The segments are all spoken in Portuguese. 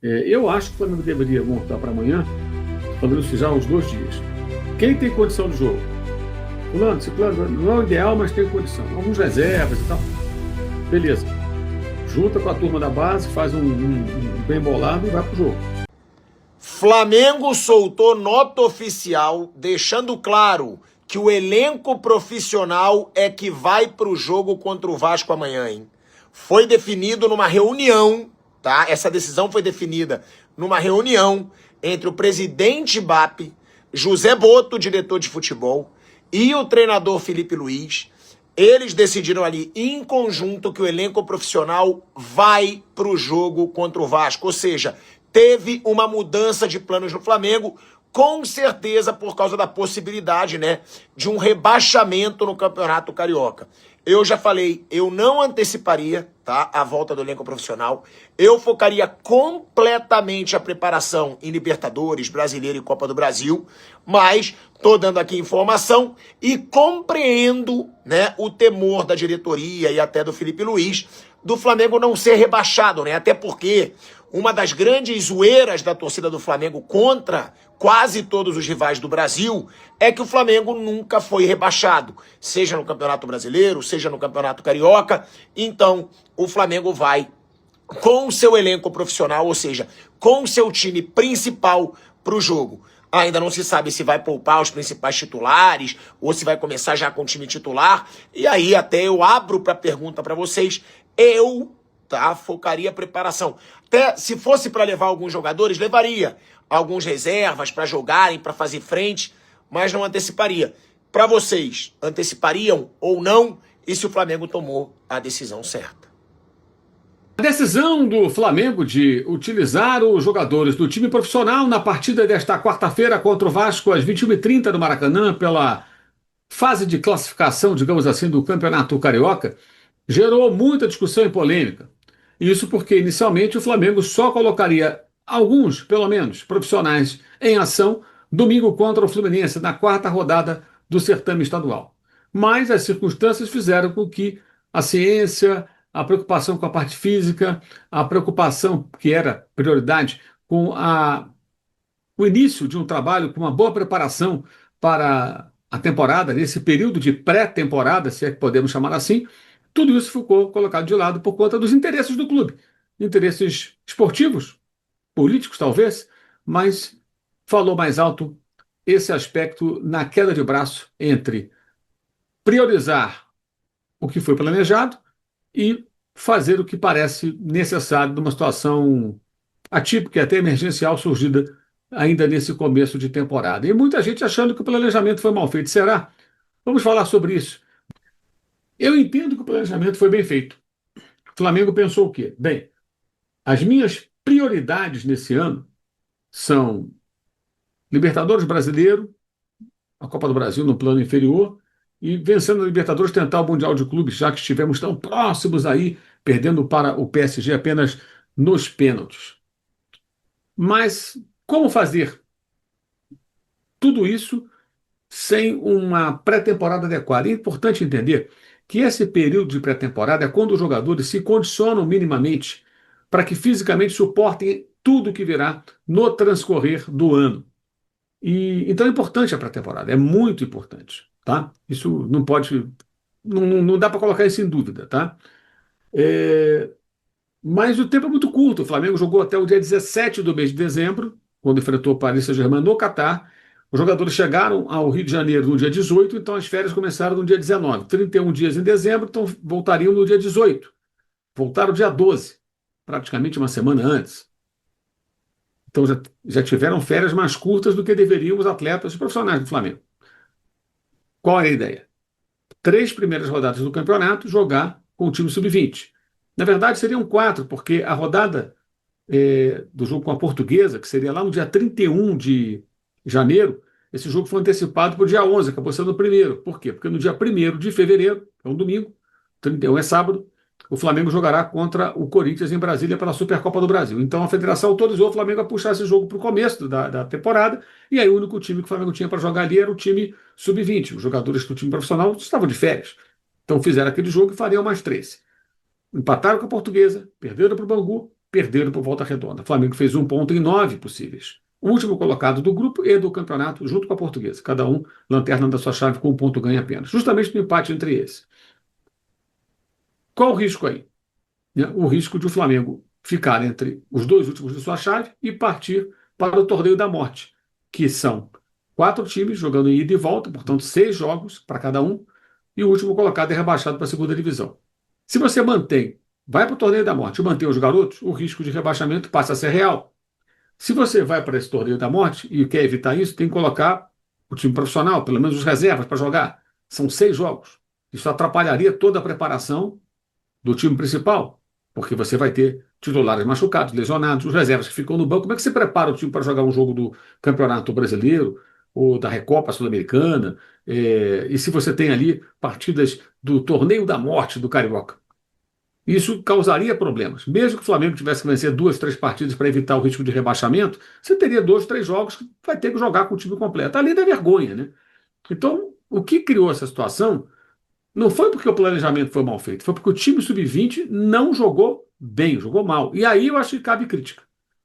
Eu acho que o Flamengo deveria montar para amanhã, fazendo isso já uns 2 dias. Quem tem condição de jogo? Fulano, ciclano, não é o ideal, mas tem condição. Alguns reservas e tal. Beleza. Junta com a turma da base, faz um bem bolado e vai pro jogo. Flamengo soltou nota oficial deixando claro que o elenco profissional é que vai pro jogo contra o Vasco amanhã, hein? Foi definido numa reunião, tá? Essa decisão foi definida numa reunião entre o presidente BAP, José Boto, diretor de futebol, e o treinador Felipe Luiz. Eles decidiram ali em conjunto que o elenco profissional vai pro jogo contra o Vasco. Ou seja, teve uma mudança de planos no Flamengo, com certeza por causa da possibilidade, né, de um rebaixamento no Campeonato Carioca. Eu já falei, eu não anteciparia, tá, a volta do elenco profissional. Eu focaria completamente a preparação em Libertadores, Brasileiro e Copa do Brasil, mas tô dando aqui informação e compreendo, né, o temor da diretoria e até do Felipe Luiz do Flamengo não ser rebaixado, né? Até porque uma das grandes zoeiras da torcida do Flamengo contra quase todos os rivais do Brasil é que o Flamengo nunca foi rebaixado, seja no Campeonato Brasileiro, seja no Campeonato Carioca. Então, o Flamengo vai com o seu elenco profissional, ou seja, com o seu time principal para o jogo. Ainda não se sabe se vai poupar os principais titulares ou se vai começar já com o time titular. E aí até eu abro para pergunta para vocês. Eu, tá, focaria a preparação. Até se fosse para levar alguns jogadores, levaria alguns reservas para jogarem, para fazer frente, mas não anteciparia. Para vocês, antecipariam ou não? E se o Flamengo tomou a decisão certa? A decisão do Flamengo de utilizar os jogadores do time profissional na partida desta quarta-feira contra o Vasco às 21h30 no Maracanã, pela fase de classificação, digamos assim, do Campeonato Carioca, gerou muita discussão e polêmica. Isso porque, inicialmente, o Flamengo só colocaria alguns, pelo menos, profissionais em ação domingo contra o Fluminense, na quarta rodada do certame estadual. Mas as circunstâncias fizeram com que a ciência, a preocupação com a parte física, a preocupação, que era prioridade, com o início de um trabalho, com uma boa preparação para a temporada, nesse período de pré-temporada, se é que podemos chamar assim, tudo isso ficou colocado de lado por conta dos interesses do clube. Interesses esportivos, políticos talvez, mas falou mais alto esse aspecto na queda de braço entre priorizar o que foi planejado e fazer o que parece necessário numa situação atípica e até emergencial surgida ainda nesse começo de temporada. E muita gente achando que o planejamento foi mal feito. Será? Vamos falar sobre isso. Eu entendo que o planejamento foi bem feito. O Flamengo pensou o quê? Bem, as minhas prioridades nesse ano são Libertadores Brasileiro, a Copa do Brasil no plano inferior, e vencendo a Libertadores tentar o Mundial de Clubes, já que estivemos tão próximos aí, perdendo para o PSG apenas nos pênaltis. Mas como fazer tudo isso sem uma pré-temporada adequada? É importante entender que esse período de pré-temporada é quando os jogadores se condicionam minimamente para que fisicamente suportem tudo que virá no transcorrer do ano. E então é importante a pré-temporada, é muito importante, tá? Isso não pode, não dá para colocar isso em dúvida, tá? É, mas o tempo é muito curto. O Flamengo jogou até o dia 17 do mês de dezembro, quando enfrentou o Paris Saint-Germain no Catar. Os jogadores chegaram ao Rio de Janeiro no dia 18, então as férias começaram no dia 19. 31 dias em dezembro, então voltariam no dia 18. Voltaram dia 12, praticamente uma semana antes. Então já tiveram férias mais curtas do que deveriam os atletas profissionais do Flamengo. Qual é a ideia? 3 primeiras rodadas do campeonato, jogar com o time sub-20. Na verdade, seriam 4, porque a rodada do jogo com a Portuguesa, que seria lá no dia 31 de janeiro, esse jogo foi antecipado para o dia 11, acabou sendo o primeiro. Por quê? Porque no dia 1º de fevereiro, é um domingo, 31 é sábado, o Flamengo jogará contra o Corinthians em Brasília pela Supercopa do Brasil. Então a federação autorizou o Flamengo a puxar esse jogo para o começo da temporada, e aí o único time que o Flamengo tinha para jogar ali era o time sub-20. Os jogadores do time profissional estavam de férias. Então fizeram aquele jogo e fariam mais 3. Empataram com a Portuguesa, perderam para o Bangu, perderam por Volta Redonda. O Flamengo fez 1 ponto em 9 possíveis. O último colocado do grupo e do campeonato, junto com a Portuguesa. Cada um lanterna da sua chave com 1 ponto ganha apenas. Justamente no empate entre esses. Qual o risco aí? O risco de o Flamengo ficar entre os dois últimos de sua chave e partir para o torneio da morte, que são 4 times jogando em ida e volta, portanto 6 jogos para cada um, e o último colocado é rebaixado para a segunda divisão. Se você mantém, vai para o torneio da morte e mantém os garotos, o risco de rebaixamento passa a ser real. Se você vai para esse torneio da morte e quer evitar isso, tem que colocar o time profissional, pelo menos os reservas para jogar. São 6 jogos. Isso atrapalharia toda a preparação do time principal, porque você vai ter titulares machucados, lesionados, os reservas que ficam no banco. Como é que você prepara o time para jogar um jogo do Campeonato Brasileiro ou da Recopa Sul-Americana? E se você tem ali partidas do Torneio da Morte do Carioca? Isso causaria problemas. Mesmo que o Flamengo tivesse que vencer 2, 3 partidas para evitar o risco de rebaixamento, você teria 2, 3 jogos que vai ter que jogar com o time completo. Ali da vergonha, né? Então, o que criou essa situação não foi porque o planejamento foi mal feito, foi porque o time sub-20 não jogou bem, jogou mal. E aí eu acho que cabe crítica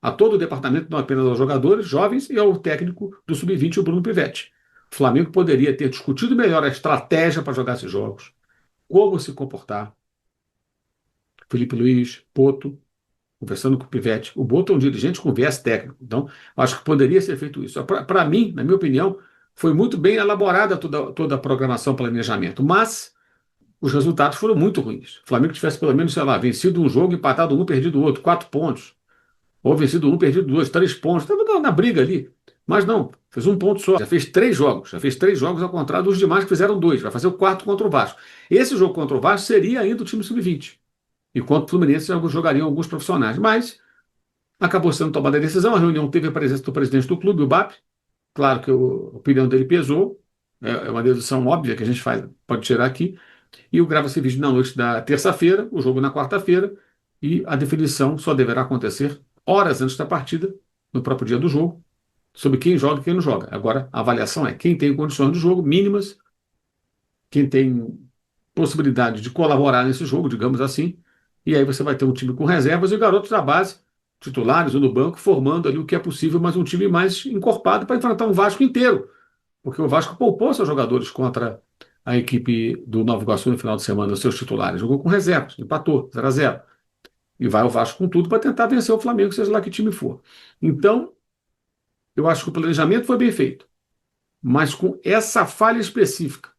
a todo o departamento, não apenas aos jogadores jovens e ao técnico do sub-20, o Bruno Pivetti. O Flamengo poderia ter discutido melhor a estratégia para jogar esses jogos, como se comportar. Felipe Luiz, Poto, conversando com o Pivetti. O Boto é um dirigente com viés técnico, então acho que poderia ser feito isso. Para mim, na minha opinião, foi muito bem elaborada toda a programação, planejamento, mas os resultados foram muito ruins. O Flamengo tivesse pelo menos, sei lá, vencido um jogo, empatado um, perdido o outro, 4 pontos. Ou vencido um, perdido 2, 3 pontos. Estava na briga ali. Mas não, fez 1 ponto só. Já fez 3 jogos. Já fez 3 jogos ao contrário dos demais que fizeram 2. Vai fazer o quarto contra o Vasco. Esse jogo contra o Vasco seria ainda o time sub-20. E contra o Fluminense jogariam alguns profissionais. Mas acabou sendo tomada a decisão. A reunião teve a presença do presidente do clube, o BAP. Claro que a opinião dele pesou. É uma dedução óbvia que a gente faz, pode tirar aqui. E o grava-se vídeo na noite da terça-feira, o jogo na quarta-feira, e a definição só deverá acontecer horas antes da partida, no próprio dia do jogo, sobre quem joga e quem não joga. Agora, a avaliação é quem tem condições de jogo mínimas, quem tem possibilidade de colaborar nesse jogo, digamos assim, e aí você vai ter um time com reservas e garotos da base, titulares ou no banco, formando ali o que é possível, mas um time mais encorpado para enfrentar um Vasco inteiro, porque o Vasco poupou seus jogadores contra a equipe do Nova Iguaçu no final de semana, os seus titulares. Jogou com reservas, empatou, 0-0. E vai o Vasco com tudo para tentar vencer o Flamengo, seja lá que time for. Então, eu acho que o planejamento foi bem feito. Mas com essa falha específica,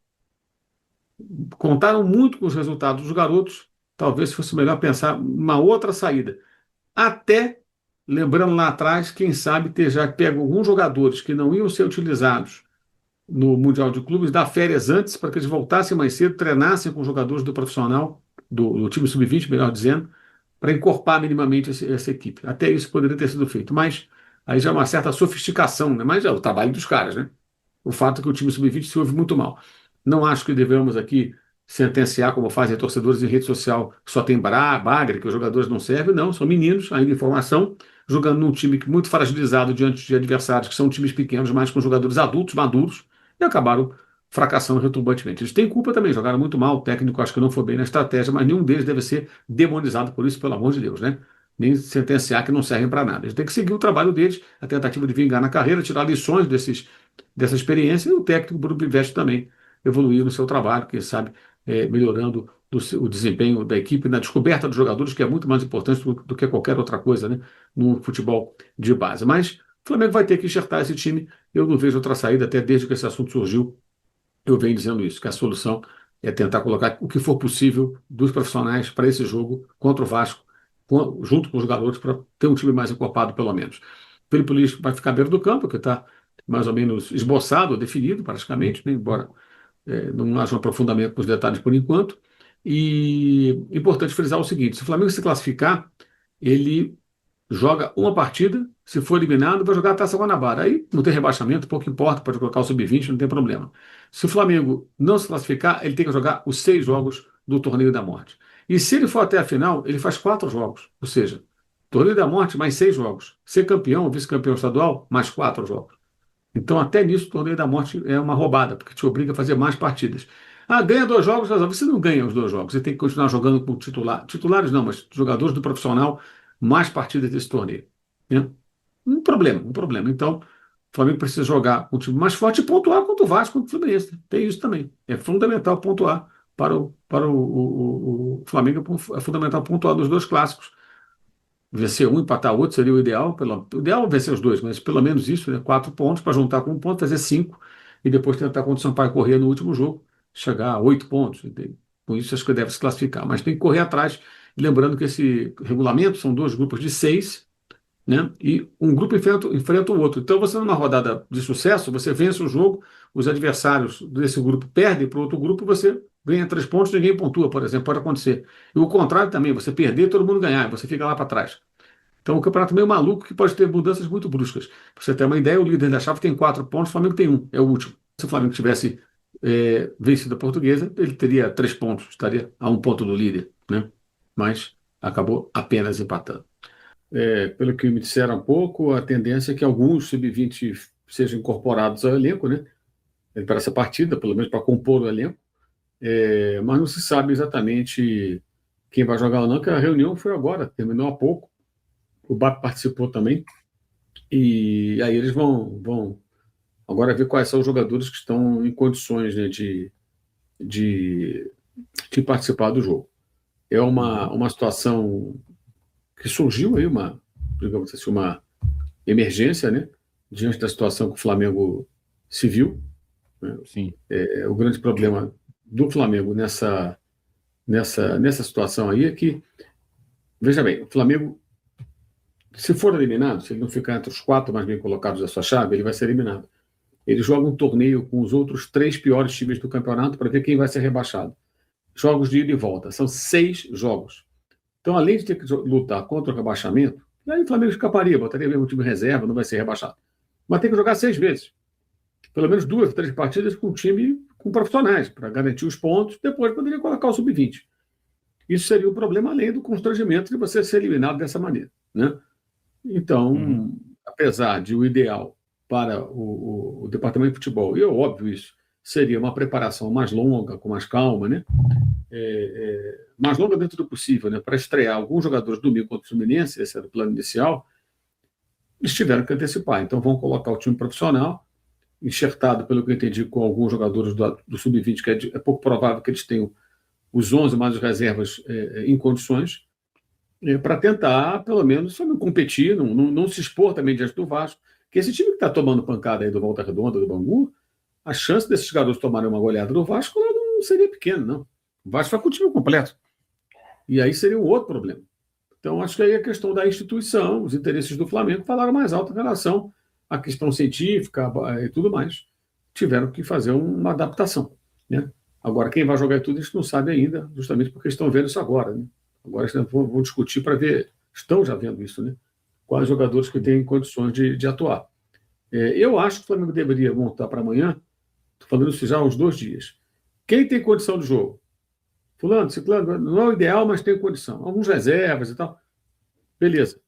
contaram muito com os resultados dos garotos, talvez fosse melhor pensar uma outra saída. Até, lembrando lá atrás, quem sabe ter já pego alguns jogadores que não iam ser utilizados no Mundial de Clubes, dar férias antes para que eles voltassem mais cedo, treinassem com os jogadores do profissional, do time sub-20, melhor dizendo, para encorpar minimamente essa equipe. Até isso poderia ter sido feito, mas aí já é uma certa sofisticação, né? Mas é o trabalho dos caras, né? O fato é que o time sub-20 se ouve muito mal. Não acho que devemos aqui sentenciar, como fazem torcedores em rede social, que só tem bagre, que os jogadores não servem. Não, são meninos, ainda em formação, jogando num time muito fragilizado diante de adversários que são times pequenos, mas com jogadores adultos, maduros, e acabaram fracassando retumbantemente. Eles têm culpa também, jogaram muito mal, o técnico acho que não foi bem na estratégia, mas nenhum deles deve ser demonizado por isso, pelo amor de Deus, né? Nem sentenciar que não servem para nada. Eles têm que seguir o trabalho deles, a tentativa de vingar na carreira, tirar lições dessa experiência, e o técnico Bruno Pivetti também evoluir no seu trabalho, quem sabe melhorando o desempenho da equipe na descoberta dos jogadores, que é muito mais importante do que qualquer outra coisa, né, no futebol de base. Mas o Flamengo vai ter que enxertar esse time. Eu não vejo outra saída, até desde que esse assunto surgiu, eu venho dizendo isso, que a solução é tentar colocar o que for possível dos profissionais para esse jogo contra o Vasco, junto com os garotos, para ter um time mais encorpado, pelo menos. Felipe Luiz vai ficar à beira do campo, que está mais ou menos esboçado, definido praticamente, né, embora não haja um aprofundamento nos detalhes por enquanto. E importante frisar o seguinte: se o Flamengo se classificar, ele joga uma partida, se for eliminado, vai jogar a Taça Guanabara. Aí não tem rebaixamento, pouco importa, pode colocar o sub-20, não tem problema. Se o Flamengo não se classificar, ele tem que jogar os 6 jogos do Torneio da Morte. E se ele for até a final, ele faz 4 jogos. Ou seja, Torneio da Morte mais 6 jogos. Ser campeão, vice-campeão estadual, mais 4 jogos. Então, até nisso, o Torneio da Morte é uma roubada, porque te obriga a fazer mais partidas. Ah, ganha 2 jogos, você não ganha os 2 jogos, você tem que continuar jogando com titular. Titulares não, mas jogadores do profissional mais partidas desse torneio, né? Um problema, um problema. Então, o Flamengo precisa jogar com um time mais forte e pontuar contra o Vasco, contra o Fluminense. Tem isso também. É fundamental pontuar para o Flamengo, é fundamental pontuar nos dois clássicos. Vencer um, empatar o outro seria o ideal. O ideal é vencer os dois, mas pelo menos isso, né? 4 pontos para juntar com um ponto, fazer 5 e depois tentar contra o Sampaio correr no último jogo, chegar a 8 pontos. Com isso, acho que deve se classificar. Mas tem que correr atrás. Lembrando que esse regulamento são 2 grupos de 6, né? E um grupo enfrenta o outro. Então, você numa rodada de sucesso, você vence o jogo, os adversários desse grupo perdem para o outro grupo, você ganha 3 pontos, ninguém pontua, por exemplo, pode acontecer. E o contrário também, você perder, todo mundo ganhar, você fica lá para trás. Então, o campeonato é meio maluco que pode ter mudanças muito bruscas. Para você ter uma ideia, o líder da chave tem 4 pontos, o Flamengo tem um, é o último. Se o Flamengo tivesse vencido a Portuguesa, ele teria 3 pontos, estaria a 1 ponto do líder, né? Mas acabou apenas empatando. Pelo que me disseram há pouco, a tendência é que alguns sub-20 sejam incorporados ao elenco, né? Para essa partida, pelo menos para compor o elenco. Mas não se sabe exatamente quem vai jogar ou não, porque a reunião foi agora, terminou há pouco. O BAP participou também. E aí eles vão agora ver quais são os jogadores que estão em condições, né, de participar do jogo. É uma situação que surgiu aí, digamos assim, uma emergência, né, diante da situação que o Flamengo se viu, né? Sim. O grande problema do Flamengo nessa situação aí é que, veja bem, o Flamengo, se for eliminado, se ele não ficar entre os 4 mais bem colocados da sua chave, ele vai ser eliminado. Ele joga um torneio com os outros 3 piores times do campeonato para ver quem vai ser rebaixado. Jogos de ida e volta, são 6 jogos. Então, além de ter que lutar contra o rebaixamento, aí o Flamengo escaparia, botaria mesmo o time reserva, não vai ser rebaixado. Mas tem que jogar 6 vezes. Pelo menos 2, 3 partidas com um time com profissionais, para garantir os pontos, depois poderia colocar o sub-20. Isso seria um problema, além do constrangimento de você ser eliminado dessa maneira, né? Então, apesar de o ideal para o departamento de futebol, e é óbvio isso, seria uma preparação mais longa, com mais calma, né? Mais longa dentro do possível, né? Para estrear alguns jogadores domingo contra o Fluminense, esse era o plano inicial, eles tiveram que antecipar. Então, vão colocar o time profissional, enxertado, pelo que eu entendi, com alguns jogadores do sub-20, que é pouco provável que eles tenham os 11 mais as reservas em condições, para tentar, pelo menos, só não competir, não se expor também diante do Vasco, que esse time que está tomando pancada aí do Volta Redonda, do Bangu, a chance desses garotos tomarem uma goleada do Vasco lá não seria pequena, não. O Vasco vai com o time completo. E aí seria um outro problema. Então, acho que aí a questão da instituição, os interesses do Flamengo falaram mais alto em relação à questão científica e tudo mais. Tiveram que fazer uma adaptação, né? Agora, quem vai jogar tudo, a gente não sabe ainda, justamente porque estão vendo isso agora, né? Agora vão discutir para ver, estão já vendo isso, né? Quais jogadores que têm condições de atuar. Eu acho que o Flamengo deveria montar para amanhã, estou falando isso já há uns 2 dias. Quem tem condição de jogo? Fulano, ciclano, não é o ideal, mas tem condição. Alguns reservas e tal. Beleza.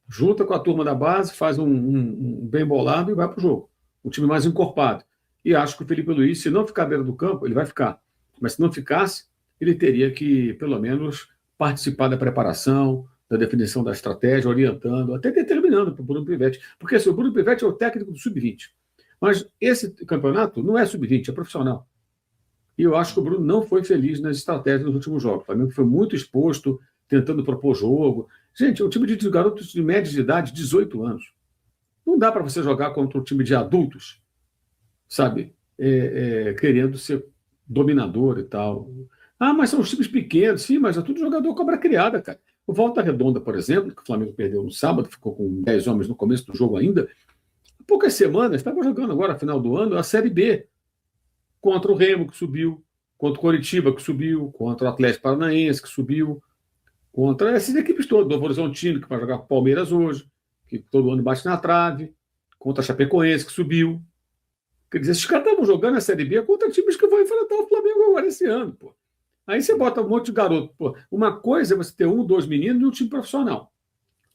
Junta com a turma da base, faz um bem bolado e vai para o jogo. Um time mais encorpado. E acho que o Felipe Luiz, se não ficar à beira do campo, ele vai ficar. Mas se não ficasse, ele teria que, pelo menos, participar da preparação, da definição da estratégia, orientando, até determinando para o Bruno Pivetti. Porque assim, o Bruno Pivetti é o técnico do sub-20. Mas esse campeonato não é sub-20, é profissional. E eu acho que o Bruno não foi feliz nas estratégias nos últimos jogos. O Flamengo foi muito exposto, tentando propor jogo. Gente, é um time de garotos de média de idade, 18 anos. Não dá para você jogar contra um time de adultos, sabe? Querendo ser dominador e tal. Ah, mas são os times pequenos. Sim, mas é tudo jogador cobra criada, cara. O Volta Redonda, por exemplo, que o Flamengo perdeu no sábado, ficou com 10 homens no começo do jogo ainda. Há poucas semanas, estava jogando agora, final do ano, a Série B. Contra o Remo, que subiu. Contra o Coritiba, que subiu. Contra o Atlético Paranaense, que subiu. Contra essas equipes todas. Do Novo Horizontino, que vai jogar com o Palmeiras hoje, que todo ano bate na trave. Contra a Chapecoense, que subiu. Quer dizer, esses caras estavam jogando a Série B contra times que vão enfrentar o Flamengo agora esse ano, pô. Aí você bota um monte de garoto. Pô. Uma coisa é você ter 1, 2 meninos e um time profissional.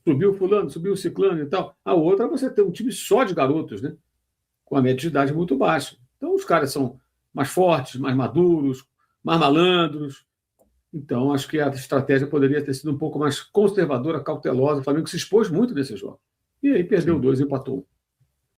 Subiu o fulano, subiu o ciclano e tal. A outra é você ter um time só de garotos, né? Com a média de idade muito baixa. Então os caras são mais fortes, mais maduros, mais malandros. Então, acho que a estratégia poderia ter sido um pouco mais conservadora, cautelosa. O Flamengo se expôs muito nesse jogo. E aí perdeu Sim. dois e empatou.